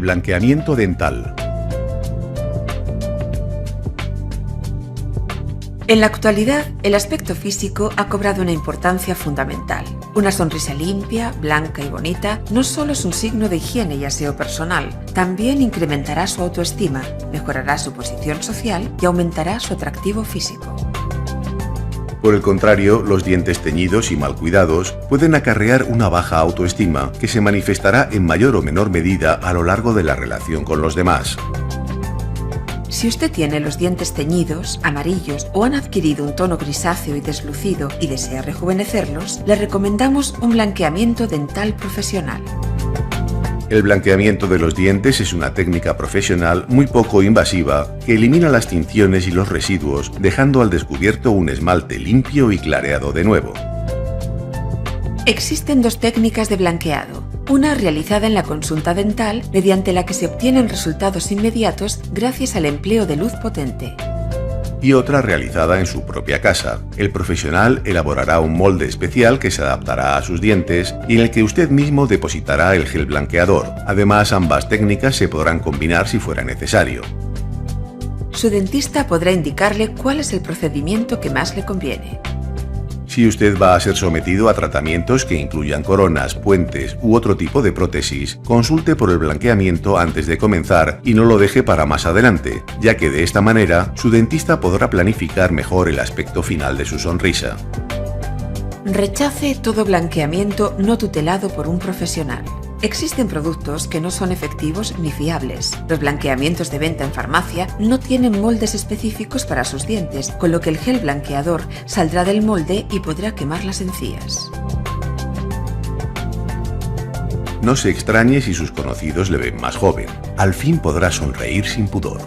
blanqueamiento dental. En la actualidad, el aspecto físico ha cobrado una importancia fundamental. Una sonrisa limpia, blanca y bonita no solo es un signo de higiene y aseo personal, también incrementará su autoestima, mejorará su posición social y aumentará su atractivo físico. Por el contrario, los dientes teñidos y mal cuidados pueden acarrear una baja autoestima que se manifestará en mayor o menor medida a lo largo de la relación con los demás. Si usted tiene los dientes teñidos, amarillos o han adquirido un tono grisáceo y deslucido y desea rejuvenecerlos, le recomendamos un blanqueamiento dental profesional. El blanqueamiento de los dientes es una técnica profesional muy poco invasiva que elimina las tinciones y los residuos, dejando al descubierto un esmalte limpio y clareado de nuevo. Existen dos técnicas de blanqueado. Una realizada en la consulta dental, mediante la que se obtienen resultados inmediatos gracias al empleo de luz potente. Y otra realizada en su propia casa. El profesional elaborará un molde especial que se adaptará a sus dientes y en el que usted mismo depositará el gel blanqueador. Además, ambas técnicas se podrán combinar si fuera necesario. Su dentista podrá indicarle cuál es el procedimiento que más le conviene. Si usted va a ser sometido a tratamientos que incluyan coronas, puentes u otro tipo de prótesis, consulte por el blanqueamiento antes de comenzar y no lo deje para más adelante, ya que de esta manera su dentista podrá planificar mejor el aspecto final de su sonrisa. Rechace todo blanqueamiento no tutelado por un profesional. Existen productos que no son efectivos ni fiables. Los blanqueamientos de venta en farmacia no tienen moldes específicos para sus dientes, con lo que el gel blanqueador saldrá del molde y podrá quemar las encías. No se extrañe si sus conocidos le ven más joven. Al fin podrá sonreír sin pudor.